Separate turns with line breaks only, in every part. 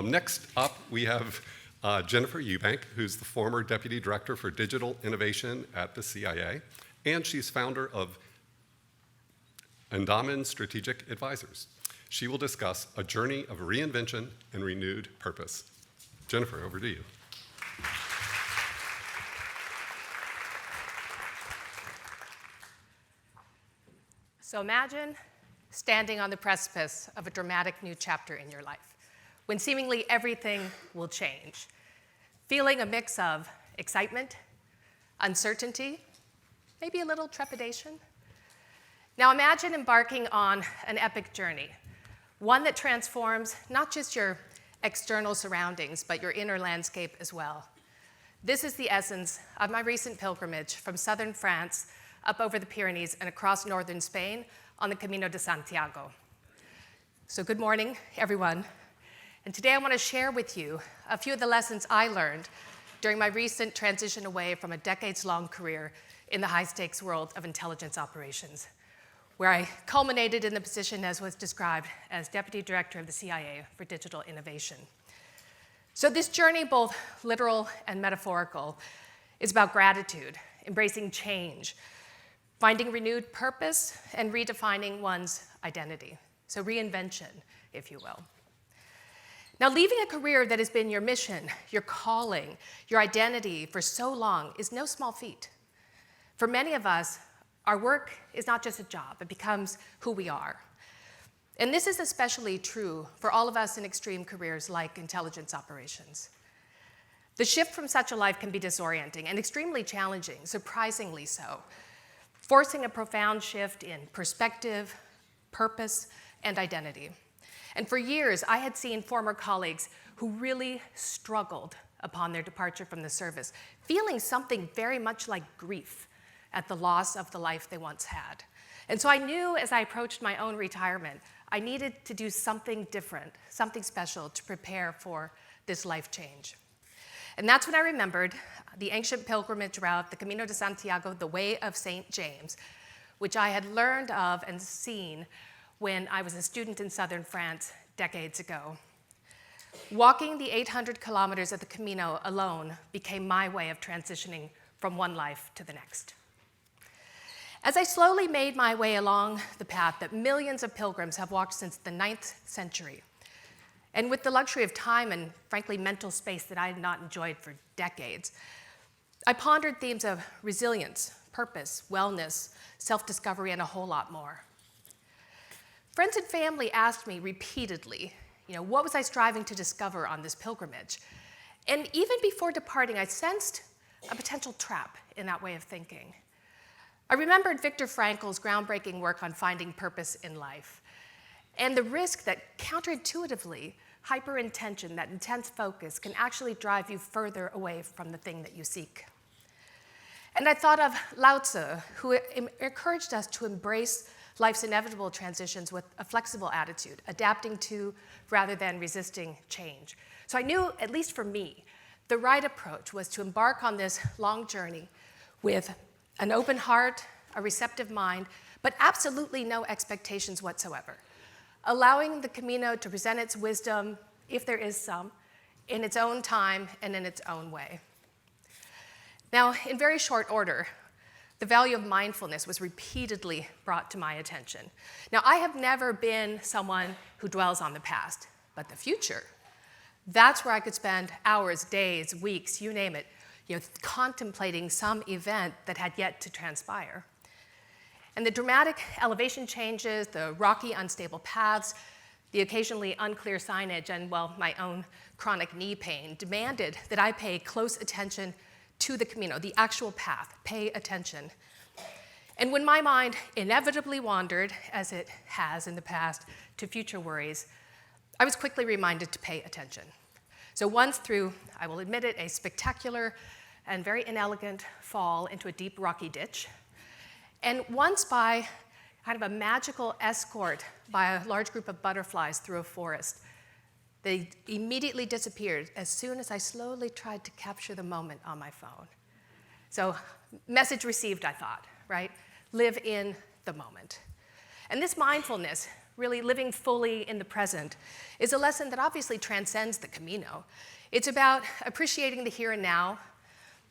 Next up, we have Jennifer Ewbank, who's the former Deputy Director for Digital Innovation at the CIA, and she's founder of Andaman Strategic Advisors. She will discuss a journey of reinvention and renewed purpose. Jennifer, over to you.
So imagine standing on the precipice of a dramatic new chapter in your life, when seemingly everything will change, feeling a mix of excitement, uncertainty, maybe a little trepidation. Now imagine embarking on an epic journey, one that transforms not just your external surroundings, but your inner landscape as well. This is the essence of my recent pilgrimage from southern France up over the Pyrenees and across northern Spain on the Camino de Santiago. So good morning, everyone. And today I want to share with you a few of the lessons I learned during my recent transition away from a decades-long career in the high-stakes world of intelligence operations, where I culminated in the position as was described as Deputy Director of the CIA for Digital Innovation. So this journey, both literal and metaphorical, is about gratitude, embracing change, finding renewed purpose, and redefining one's identity. So reinvention, if you will. Now, leaving a career that has been your mission, your calling, your identity for so long is no small feat. For many of us, our work is not just a job, it becomes who we are. And this is especially true for all of us in extreme careers like intelligence operations. The shift from such a life can be disorienting and extremely challenging, surprisingly so, forcing a profound shift in perspective, purpose, and identity. And for years, I had seen former colleagues who really struggled upon their departure from the service, feeling something very much like grief at the loss of the life they once had. And so I knew as I approached my own retirement, I needed to do something different, something special to prepare for this life change. And that's when I remembered the ancient pilgrimage route, the Camino de Santiago, the Way of St. James, which I had learned of and seen when I was a student in southern France decades ago. Walking the 800 kilometers of the Camino alone became my way of transitioning from one life to the next. As I slowly made my way along the path that millions of pilgrims have walked since the 9th century, and with the luxury of time and, frankly, mental space that I had not enjoyed for decades, I pondered themes of resilience, purpose, wellness, self-discovery, and a whole lot more. Friends and family asked me repeatedly, what was I striving to discover on this pilgrimage? And even before departing, I sensed a potential trap in that way of thinking. I remembered Viktor Frankl's groundbreaking work on finding purpose in life, and the risk that counterintuitively, hyper-intention, that intense focus, can actually drive you further away from the thing that you seek. And I thought of Lao Tzu, who encouraged us to embrace life's inevitable transitions with a flexible attitude, adapting to rather than resisting change. So I knew, at least for me, the right approach was to embark on this long journey with an open heart, a receptive mind, but absolutely no expectations whatsoever, allowing the Camino to present its wisdom, if there is some, in its own time and in its own way. Now, in very short order, the value of mindfulness was repeatedly brought to my attention. Now, I have never been someone who dwells on the past, but the future, that's where I could spend hours, days, weeks, you name it, contemplating some event that had yet to transpire. And the dramatic elevation changes, the rocky, unstable paths, the occasionally unclear signage, and, my own chronic knee pain demanded that I pay close attention to the Camino, the actual path, pay attention. And when my mind inevitably wandered, as it has in the past, to future worries, I was quickly reminded to pay attention. So once through, I will admit it, a spectacular and very inelegant fall into a deep rocky ditch, and once by kind of a magical escort by a large group of butterflies through a forest. They immediately disappeared as soon as I slowly tried to capture the moment on my phone. So, message received, I thought, right? Live in the moment. And this mindfulness really living fully in the present, is a lesson that obviously transcends the Camino. It's about appreciating the here and now,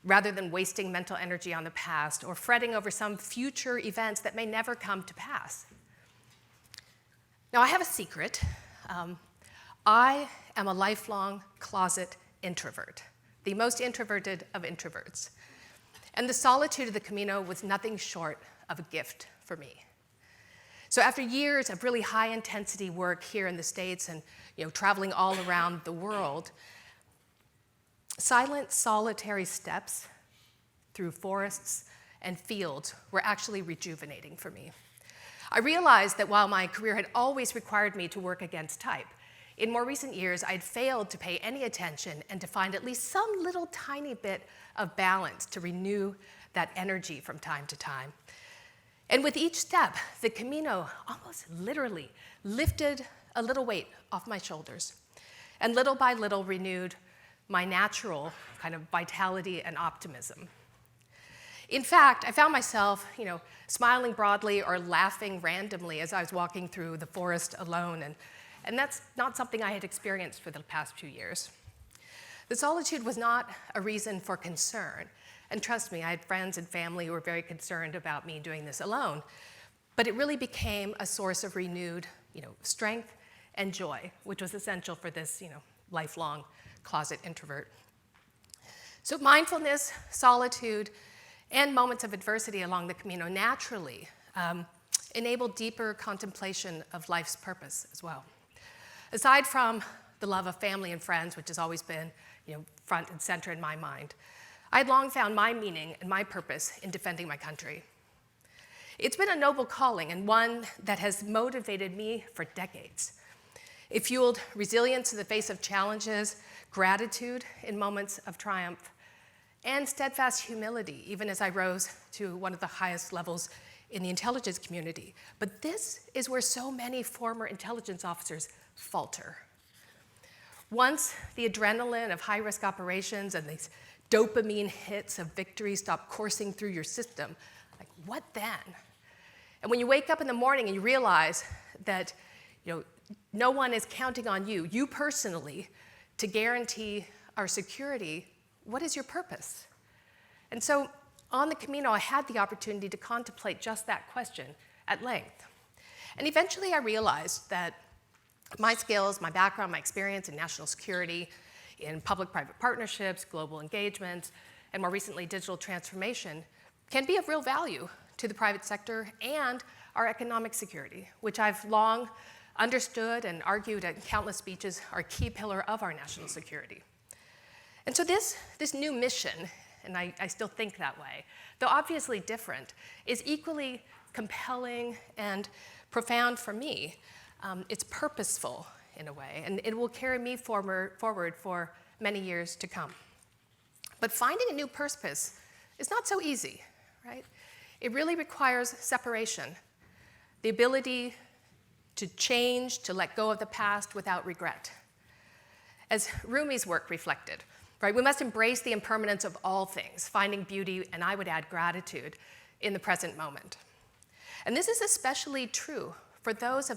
rather than wasting mental energy on the past or fretting over some future events that may never come to pass. Now, I have a secret. I am a lifelong closet introvert, the most introverted of introverts. And the solitude of the Camino was nothing short of a gift for me. So after years of really high-intensity work here in the States and traveling all around the world, silent, solitary steps through forests and fields were actually rejuvenating for me. I realized that while my career had always required me to work against type, in more recent years, I'd failed to pay any attention and to find at least some little tiny bit of balance to renew that energy from time to time. And with each step, the Camino almost literally lifted a little weight off my shoulders and little by little renewed my natural kind of vitality and optimism. In fact, I found myself, smiling broadly or laughing randomly as I was walking through the forest alone, and that's not something I had experienced for the past few years. The solitude was not a reason for concern, and trust me, I had friends and family who were very concerned about me doing this alone, but it really became a source of renewed, strength and joy, which was essential for this, lifelong closet introvert. So mindfulness, solitude, and moments of adversity along the Camino naturally enable deeper contemplation of life's purpose as well. Aside from the love of family and friends, which has always been front and center in my mind, I had long found my meaning and my purpose in defending my country. It's been a noble calling and one that has motivated me for decades. It fueled resilience in the face of challenges, gratitude in moments of triumph, and steadfast humility, even as I rose to one of the highest levels in the intelligence community. But this is where so many former intelligence officers falter. Once the adrenaline of high-risk operations and these dopamine hits of victory stop coursing through your system, what then? And when you wake up in the morning and you realize that no one is counting on you personally, to guarantee our security, what is your purpose? And so on the Camino, I had the opportunity to contemplate just that question at length. And eventually I realized that my skills, my background, my experience in national security, in public-private partnerships, global engagements, and more recently digital transformation can be of real value to the private sector and our economic security, which I've long understood and argued at countless speeches are a key pillar of our national security. And so this new mission, and I still think that way, though obviously different, is equally compelling and profound for me. It's purposeful in a way, and it will carry me forward for many years to come. But finding a new purpose is not so easy, right? It really requires separation, the ability to change, to let go of the past without regret. As Rumi's work reflected, right, we must embrace the impermanence of all things, finding beauty, and I would add gratitude, in the present moment. And this is especially true for those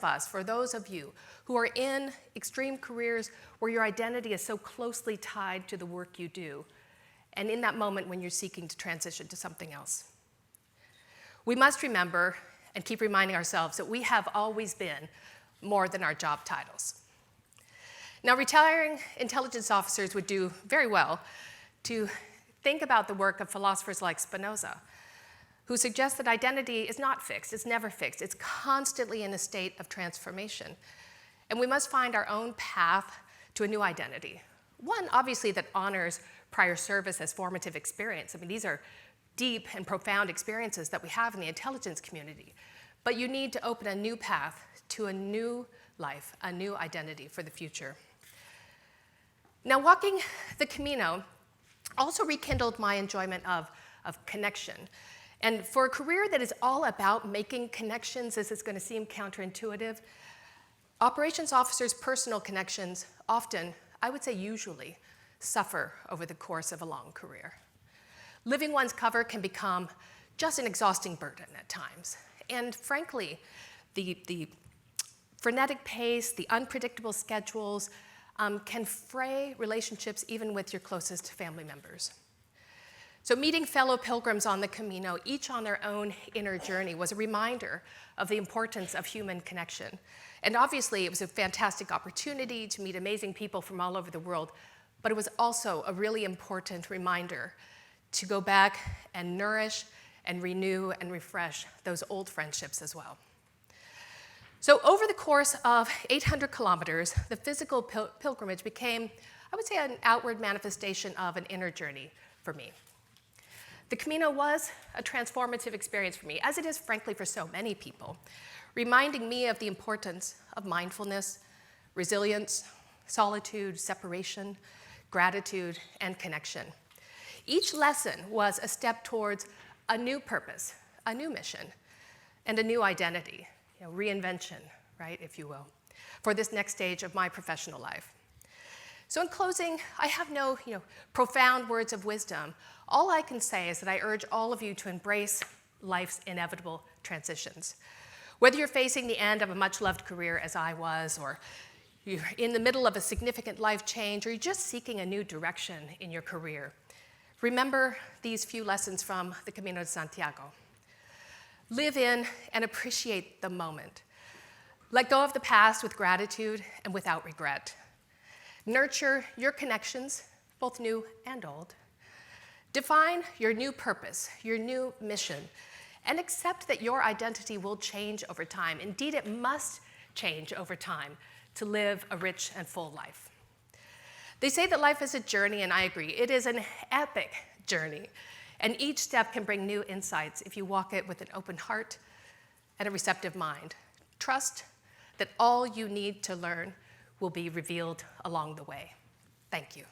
of you who are in extreme careers where your identity is so closely tied to the work you do, and in that moment when you're seeking to transition to something else. We must remember and keep reminding ourselves that we have always been more than our job titles. Now, retiring intelligence officers would do very well to think about the work of philosophers like Spinoza, who suggest that identity is not fixed, it's never fixed, it's constantly in a state of transformation. And we must find our own path to a new identity. One, obviously, that honors prior service as formative experience. I mean, these are deep and profound experiences that we have in the intelligence community. But you need to open a new path to a new life, a new identity for the future. Now, walking the Camino also rekindled my enjoyment of connection. And for a career that is all about making connections, this is going to seem counterintuitive, operations officers' personal connections often, I would say usually, suffer over the course of a long career. Living one's cover can become just an exhausting burden at times. And frankly, the frenetic pace, the unpredictable schedules can fray relationships even with your closest family members. So meeting fellow pilgrims on the Camino, each on their own inner journey, was a reminder of the importance of human connection. And obviously, it was a fantastic opportunity to meet amazing people from all over the world, but it was also a really important reminder to go back and nourish and renew and refresh those old friendships as well. So over the course of 800 kilometers, the physical pilgrimage became, I would say, an outward manifestation of an inner journey for me. The Camino was a transformative experience for me, as it is, frankly, for so many people, reminding me of the importance of mindfulness, resilience, solitude, separation, gratitude, and connection. Each lesson was a step towards a new purpose, a new mission, and a new identity, reinvention, right, if you will, for this next stage of my professional life. So in closing, I have no profound words of wisdom. All I can say is that I urge all of you to embrace life's inevitable transitions. Whether you're facing the end of a much-loved career, as I was, or you're in the middle of a significant life change, or you're just seeking a new direction in your career, remember these few lessons from the Camino de Santiago. Live in and appreciate the moment. Let go of the past with gratitude and without regret. Nurture your connections, both new and old. Define your new purpose, your new mission, and accept that your identity will change over time. Indeed, it must change over time to live a rich and full life. They say that life is a journey, and I agree. It is an epic journey, and each step can bring new insights if you walk it with an open heart and a receptive mind. Trust that all you need to learn will be revealed along the way. Thank you.